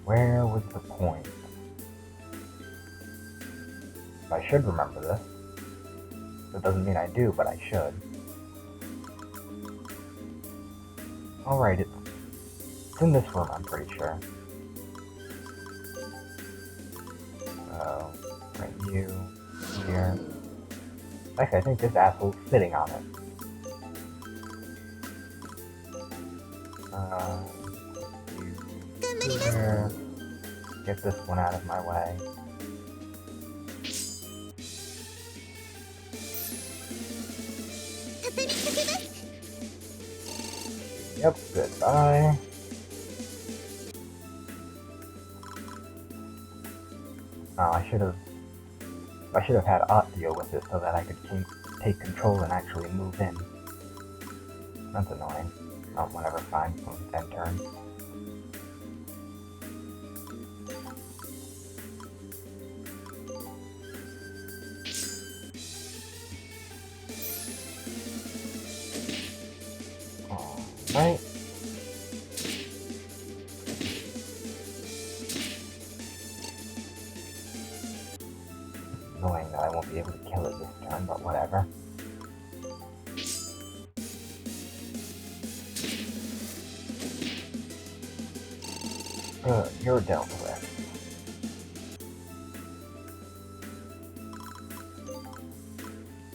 Where was the point? I should remember this. That doesn't mean I do, but I should. Alright, it's in this room, I'm pretty sure. So, right, you, here. Actually, I think this asshole's sitting on it. You here. Get this one out of my way. Yep, goodbye. Oh, I should have had Ott deal with it so that I could take control and actually move in. That's annoying. Oh, whatever, fine. 10 turns. Alright. Annoying that I won't be able to kill it this turn, but whatever. You're dealt with.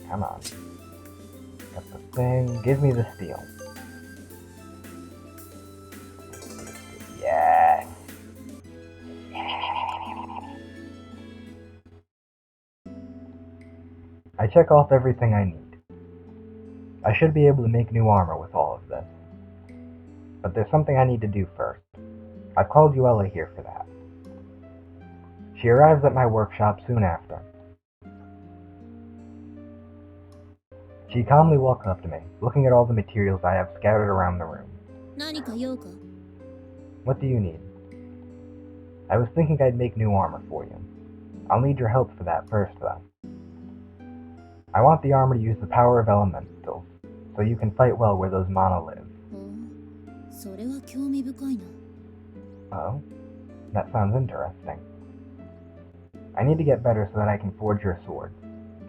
Come on. Got the thing. Give me the steel. Yes. I check off everything I need. I should be able to make new armor with all of this. But there's something I need to do first. I've called Uella here for that. She arrives at my workshop soon after. She calmly walks up to me, looking at all the materials I have scattered around the room. What do you need? I was thinking I'd make new armor for you. I'll need your help for that first, though. I want the armor to use the power of elementals, so you can fight well where those mana live. Oh? That sounds interesting. I need to get better so that I can forge your sword.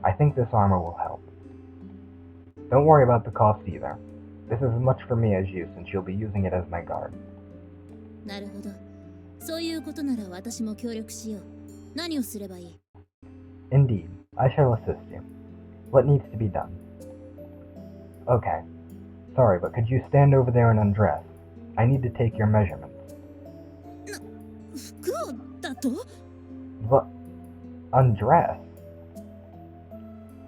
I think this armor will help. Don't worry about the cost either. This is as much for me as you, since you'll be using it as my guard. Indeed, I shall assist you. What needs to be done? Okay. Sorry, but could you stand over there and undress? I need to take your measurements. What? Undress?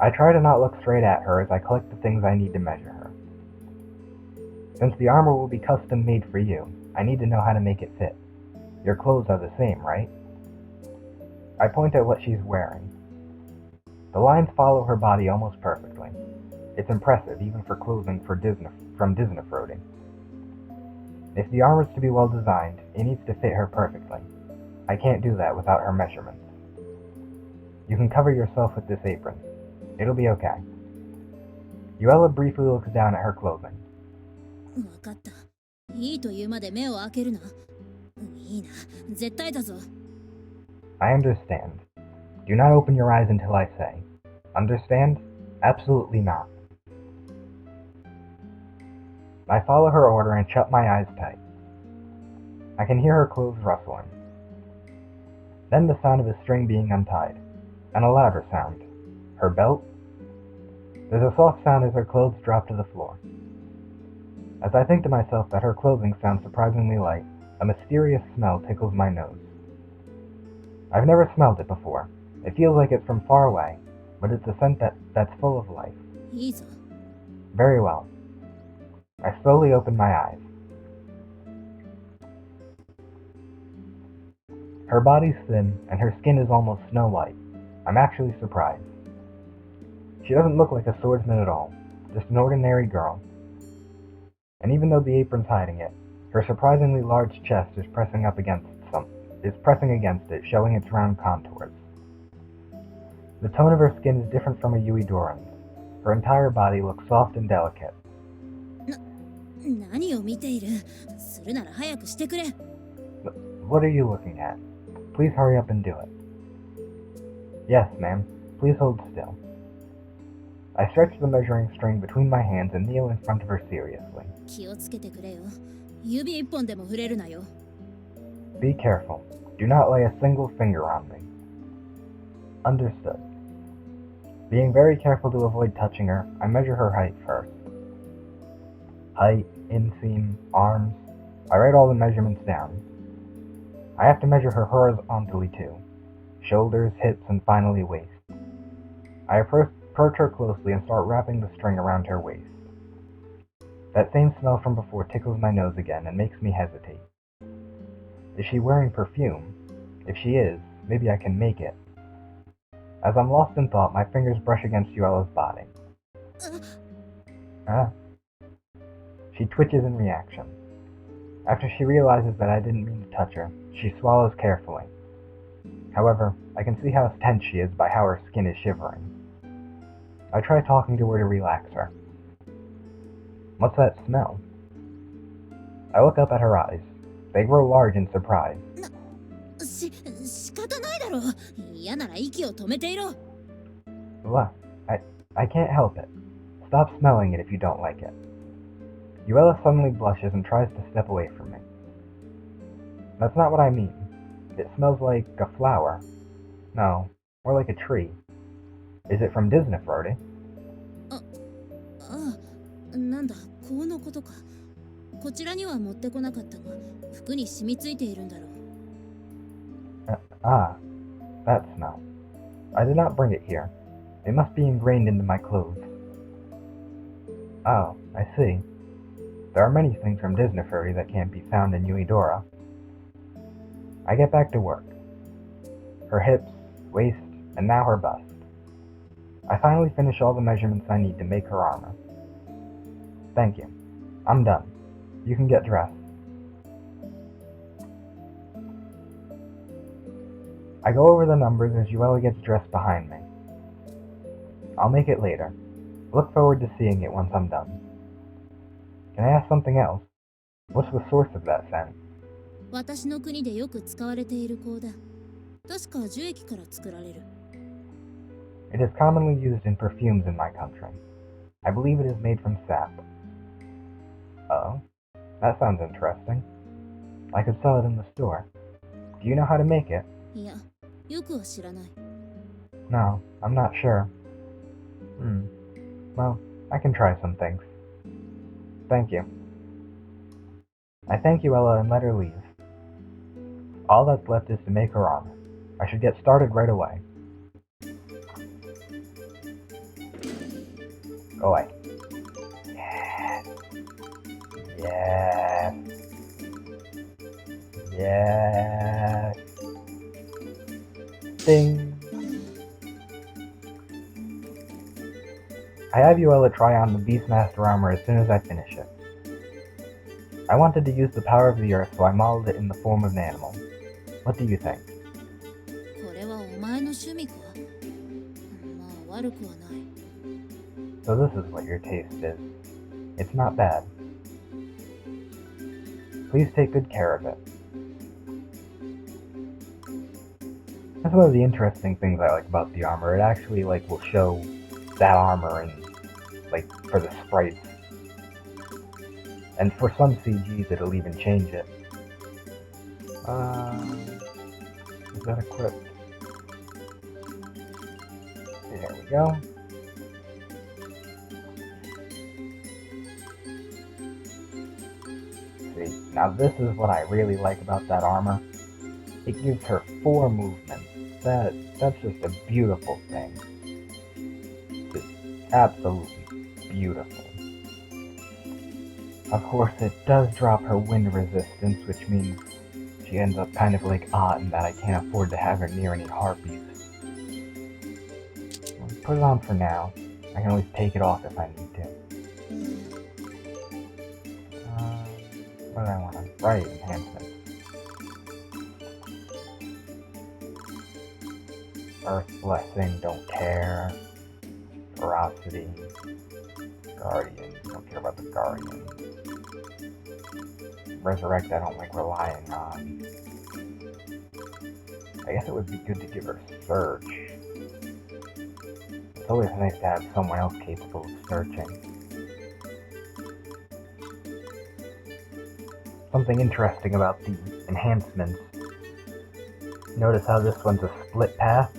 I try to not look straight at her as I collect the things I need to measure her. Since the armor will be custom made for you, I need to know how to make it fit. Your clothes are the same, right? I point at what she's wearing. The lines follow her body almost perfectly. It's impressive, even for clothing from Disney. If the armor's to be well designed, it needs to fit her perfectly. I can't do that without her measurements. You can cover yourself with this apron. It'll be okay. Uella briefly looks down at her clothing. I understand. Do not open your eyes until I say. Understand? Absolutely not. I follow her order and shut my eyes tight. I can hear her clothes rustling. Then the sound of a string being untied, and a louder sound. Her belt? There's a soft sound as her clothes drop to the floor. As I think to myself that her clothing sounds surprisingly light, a mysterious smell tickles my nose. I've never smelled it before. It feels like it's from far away, but it's a scent that's full of life. Very well. I slowly open my eyes. Her body's thin, and her skin is almost snow-white. I'm actually surprised. She doesn't look like a swordsman at all, just an ordinary girl. And even though the apron's hiding it, her surprisingly large chest is pressing against it, showing its round contours. The tone of her skin is different from a Yuidoran's. Her entire body looks soft and delicate. What are you looking at? Please hurry up and do it. Yes, ma'am. Please hold still. I stretch the measuring string between my hands and kneel in front of her seriously. 気をつけてくれよ。指一本でも触れるなよ。Be careful. Do not lay a single finger on me. Understood. Being very careful to avoid touching her, I measure her height first. Height, inseam, arms. I write all the measurements down. I have to measure her horizontally too. Shoulders, hips, and finally waist. I approach her closely and start wrapping the string around her waist. That same smell from before tickles my nose again and makes me hesitate. Is she wearing perfume? If she is, maybe I can make it. As I'm lost in thought, my fingers brush against Yuella's body. She twitches in reaction. After she realizes that I didn't mean to touch her, she swallows carefully. However, I can see how tense she is by how her skin is shivering. I try talking to her to relax her. What's that smell? I look up at her eyes. They grow large in surprise. 仕方ないだろ。嫌なら息を止めていろ。What? I can't help it. Stop smelling it if you don't like it. Yuella suddenly blushes and tries to step away from me. That's not what I mean. It smells like a flower. No, more like a tree. Is it from Disney, Frody? なんだ、このことか。こちらには持ってこなかったが、服に染みついているんだろう。That smell. I did not bring it here. It must be ingrained into my clothes. Oh, I see. There are many things from Disney Furry that can't be found in Uedora. I get back to work. Her hips, waist, and now her bust. I finally finish all the measurements I need to make her armor. Thank you. I'm done. You can get dressed. I go over the numbers as Yuella gets dressed behind me. I'll make it later. Look forward to seeing it once I'm done. Can I ask something else? What's the source of that scent? 私の国でよく使われている香だ。確か樹液から作られる。It is commonly used in perfumes in my country. I believe it is made from sap. Oh, that sounds interesting. I could sell it in the store. Do you know how to make it? いや、よくは知らない。No, I'm not sure. Well, I can try some things. Thank you. I thank Yuella and let her leave. All that's left is to make her armor. I should get started right away. Go away. Yes. Yes. Yes. Ding. I have Yuella try on the Beastmaster armor as soon as I finish it. I wanted to use the power of the earth, so I modeled it in the form of an animal. What do you think? これはお前の趣味か。まあ悪くはない。So this is what your taste is. It's not bad. Please take good care of it. That's one of the interesting things I like about the armor. It actually will show that armor in for the sprites. And for some CGs it'll even change it. Is that equipped? There we go. See, now this is what I really like about that armor. It gives her 4 movements. That's just a beautiful thing. Just absolutely beautiful. Of course, it does drop her wind resistance, which means she ends up kind of like odd in that I can't afford to have her near any harpies. I'll put it on for now. I can always take it off if I need to. What do I want to write? Enhancement. Earth Blessing, don't care. Ferocity. Guardian, don't care about the Guardian. Resurrect, I don't like relying on. I guess it would be good to give her search. It's always nice to have someone else capable of searching. Something interesting about the enhancements. Notice how this one's a split path?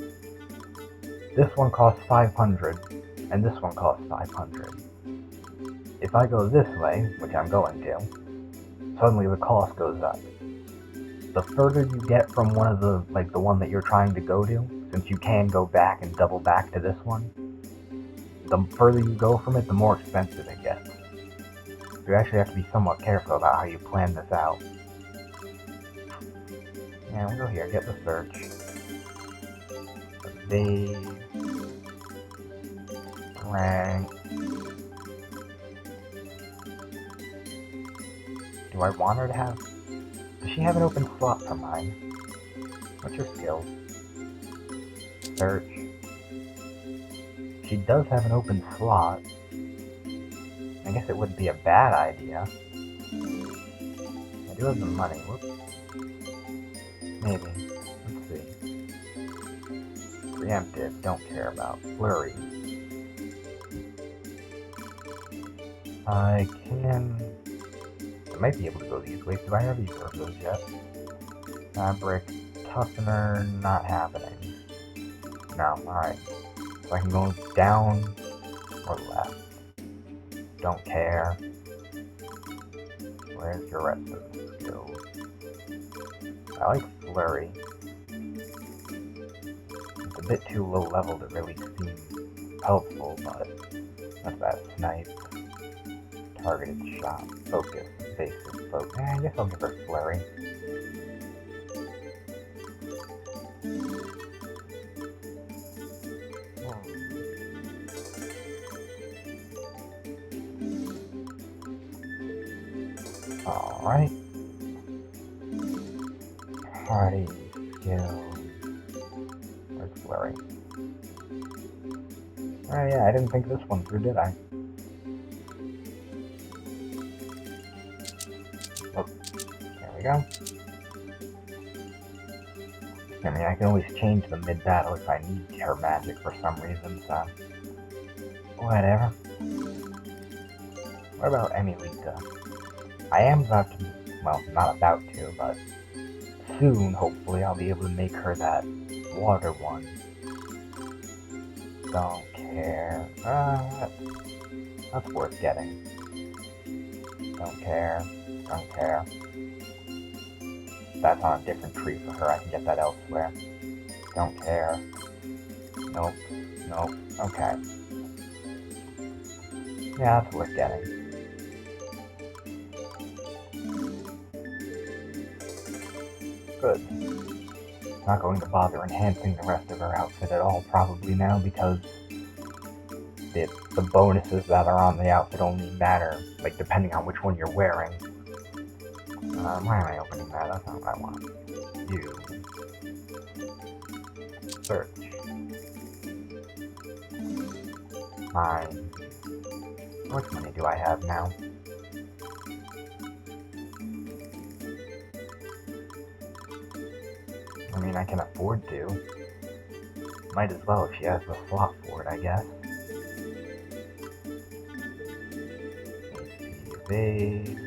This one costs 500, and this one costs 500. If I go this way, which I'm going to, suddenly the cost goes up. The further you get from one of the, the one that you're trying to go to, since you can go back and double back to this one, the further you go from it, the more expensive it gets. So you actually have to be somewhat careful about how you plan this out. Yeah, we'll go here, get the search. Evade. Rank. Do I want her to have... Does she have an open slot for mine? What's your skill? Search. She does have an open slot. I guess it wouldn't be a bad idea. I do have the money. Whoops. Maybe. Let's see. Preemptive. Don't care about. Flurry. I might be able to go these ways. Do I have either of those yet? Fabric. Toughener. Not happening. No. Alright. So I can go down or left. Don't care. Where's your rest of the skills? I like Flurry. It's a bit too low level to really seem helpful, but that's that snipe. Targeted shot. Focus. Basic focus. I guess I'll give her Flurry. Alright. Party skill. Where's Flurry? Oh yeah, I didn't think this one through, did I? Oh, there we go. I mean, I can always change the mid-battle if I need her magic for some reason, so... Whatever. What about Emilita? I am about to, well, not about to, but soon, hopefully, I'll be able to make her that water one. Don't care. That's worth getting. Don't care. Don't care. That's on a different tree for her. I can get that elsewhere. Don't care. Nope. Nope. Okay. Yeah, that's worth getting. Good. Not going to bother enhancing the rest of her outfit at all probably now because the bonuses that are on the outfit only matter, depending on which one you're wearing. Why am I opening that? That's not what I want. You. Search. Mine. How much money do I have now? I mean, I can afford to. Might as well if she has the slot for it, I guess. Evade.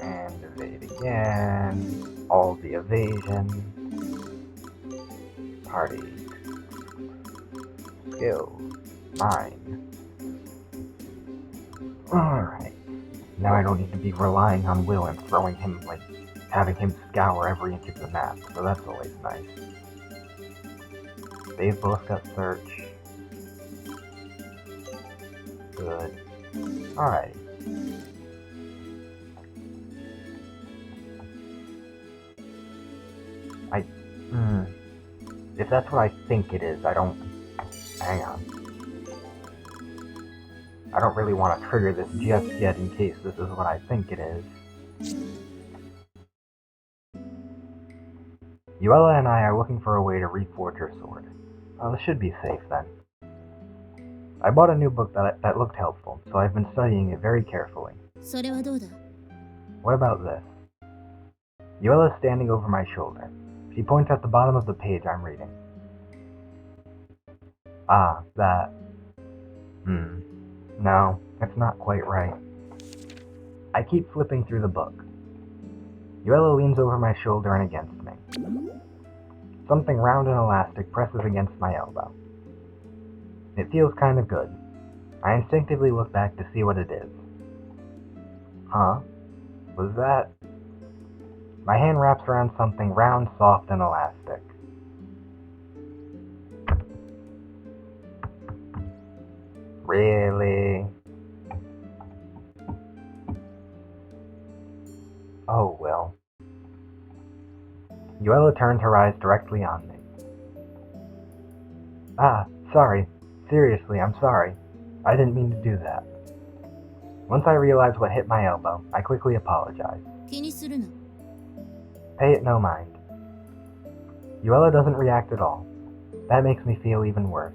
And evade again. All the evasion. Party. Skills. Mine. Alright. Now I don't need to be relying on Will and throwing him, having him scour every inch of the map, so that's always nice. They've both got search. Good. Alright. If that's what I think it is, I don't... Hang on. I don't really want to trigger this just yet in case this is what I think it is. Yuella and I are looking for a way to reforge her sword. Oh, this should be safe then. I bought a new book that looked helpful, so I've been studying it very carefully. それはどうだ? What about this? Yuella's standing over my shoulder. She points at the bottom of the page I'm reading. Ah, that. No, it's not quite right. I keep flipping through the book. Yuela leans over my shoulder and against me. Something round and elastic presses against my elbow. It feels kind of good. I instinctively look back to see what it is. Huh? Was that? My hand wraps around something round, soft, and elastic. Really? Oh, well. Yuela turns her eyes directly on me. Ah, sorry. Seriously, I'm sorry. I didn't mean to do that. Once I realize what hit my elbow, I quickly apologize. 気にするな。 Pay it no mind. Yuela doesn't react at all. That makes me feel even worse.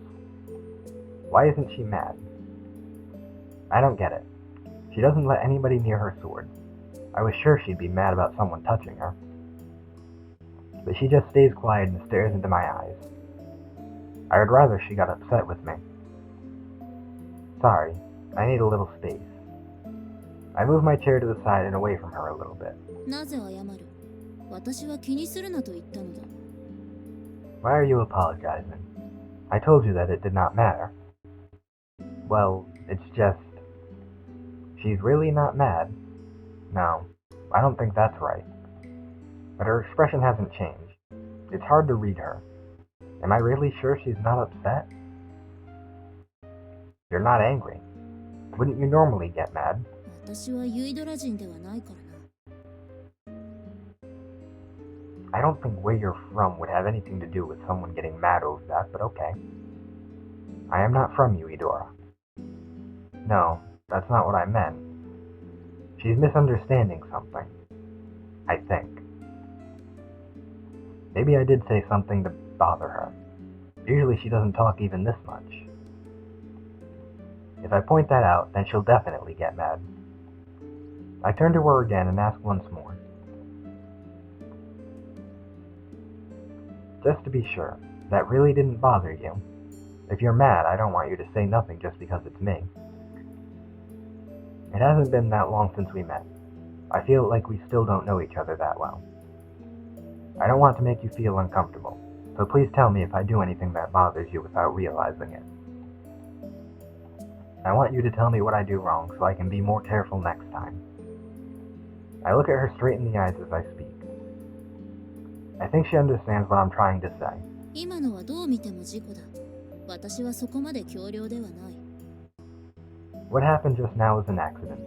Why isn't she mad? I don't get it. She doesn't let anybody near her sword. I was sure she'd be mad about someone touching her. But she just stays quiet and stares into my eyes. I would rather she got upset with me. Sorry, I need a little space. I move my chair to the side and away from her a little bit. なぜ謝る？私は気にするなと言ったのだ。 Why are you apologizing? I told you that it did not matter. Well, it's just... She's really not mad. No, I don't think that's right. But her expression hasn't changed. It's hard to read her. Am I really sure she's not upset? You're not angry. Wouldn't you normally get mad? 私はユイドラ人ではないからな。 I don't think where you're from would have anything to do with someone getting mad over that, but okay. I am not from Eudora. No, that's not what I meant. She's misunderstanding something. I think. Maybe I did say something to bother her. Usually she doesn't talk even this much. If I point that out, then she'll definitely get mad. I turn to her again and ask once more. Just to be sure, that really didn't bother you. If you're mad, I don't want you to say nothing just because it's me. It hasn't been that long since we met. I feel like we still don't know each other that well. I don't want to make you feel uncomfortable, so please tell me if I do anything that bothers you without realizing it. I want you to tell me what I do wrong so I can be more careful next time. I look at her straight in the eyes as I speak. I think she understands what I'm trying to say. 今のはどう見ても事故だ。私はそこまで強量ではない。 What happened just now was an accident.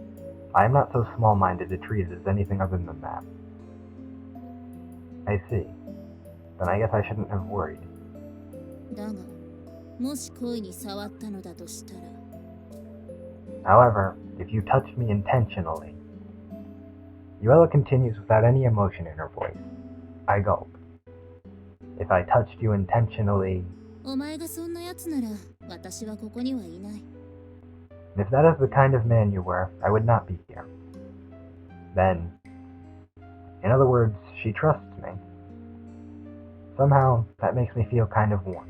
I am not so small-minded to treat it as anything other than that. I see. Then I guess I shouldn't have worried. だが、もし恋に触ったのだとしたら。 However, if you touched me intentionally... Yuela continues without any emotion in her voice. I gulp. If I touched you intentionally... お前がそんな奴なら、私はここにはいない。 If that is the kind of man you were, I would not be here. Then... In other words, she trusts me. Somehow, that makes me feel kind of warm.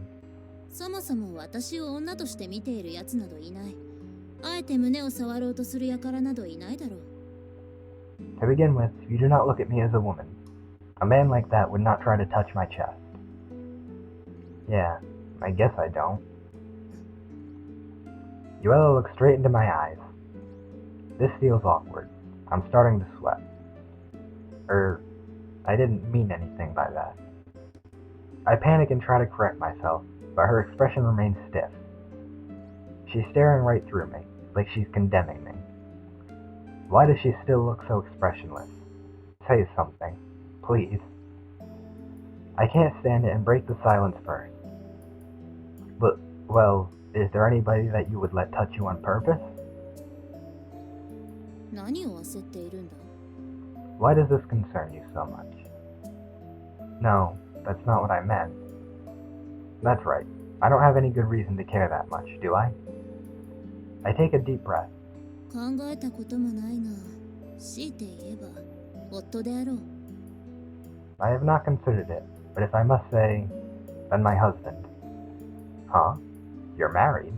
そもそも私を女として見ている奴などいない。あえて胸を触ろうとする輩などいないだろう。 To begin with, you do not look at me as a woman. A man like that would not try to touch my chest. Yeah, I guess I don't. Yuela looks straight into my eyes. This feels awkward. I'm starting to sweat. I didn't mean anything by that. I panic and try to correct myself, but her expression remains stiff. She's staring right through me, like she's condemning me. Why does she still look so expressionless? Say something, please. I can't stand it and break the silence first. But, well, is there anybody that you would let touch you on purpose? 何を焦っているんだ？ Why does this concern you so much? No, that's not what I meant. That's right. I don't have any good reason to care that much, do I? I take a deep breath. 考えたこともないが、強いて言えば、夫であろう。 I have not considered it, But if I must say, then my husband. Huh? You're married?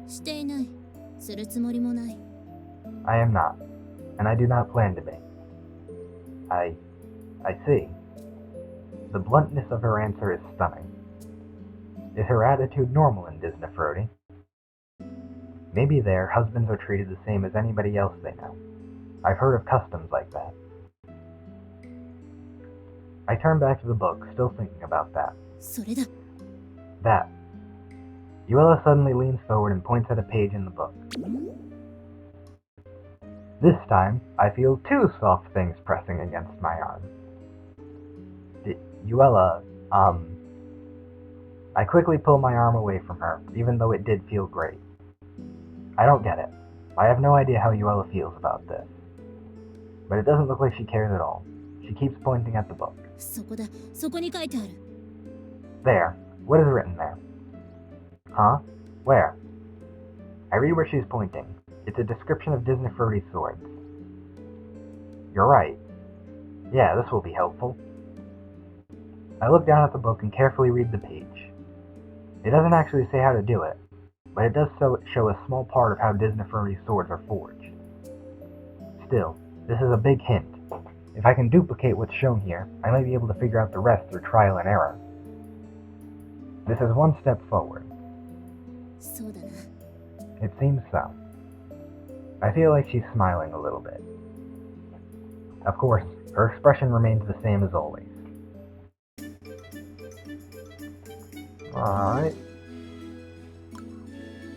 していない。するつもりもない。 I am not, and I do not plan to be. I see. The bluntness of her answer is stunning. Is her attitude normal in Disney? Maybe there, husbands are treated the same as anybody else they know. I've heard of customs like that. I turn back to the book, still thinking about that. それだ。 That. Yuella suddenly leans forward and points at a page in the book. This time, I feel two soft things pressing against my arm. Yuella, I quickly pull my arm away from her, even though it did feel great. I don't get it. I have no idea how Yuella feels about this. But it doesn't look like she cares at all. She keeps pointing at the book. そこだ。そこに書いてある。 There. What is written there? Huh? Where? I read where she's pointing. It's a description of Disney swords. You're right. Yeah, this will be helpful. I look down at the book and carefully read the page. It doesn't actually say how to do it, but it does show a small part of how Disney swords are forged. Still, this is a big hint. If I can duplicate what's shown here, I might be able to figure out the rest through trial and error. This is one step forward. そうだな。 It seems so. I feel like she's smiling a little bit. Of course, her expression remains the same as always. Alright.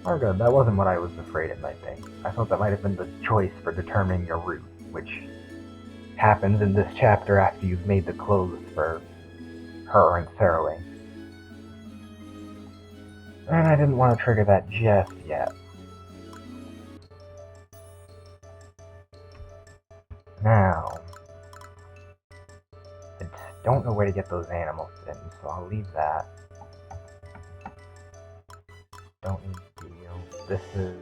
Oh good, that wasn't what I was afraid it might be. I thought that might have been the choice for determining your route, which happens in this chapter after you've made the clothes for her and Saraway. And I didn't want to trigger that just yet. Now, I don't know where to get those animal fins, so I'll leave that. Don't need deal. This is...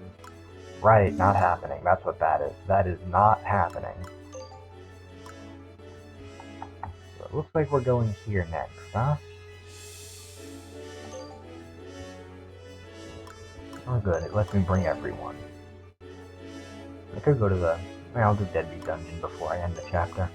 Right, not happening. That's what that is. That is not happening. So it looks like we're going here next, huh? Oh good, it lets me bring everyone. I could go to the... I'll do Deadbeat Dungeon before I end the chapter.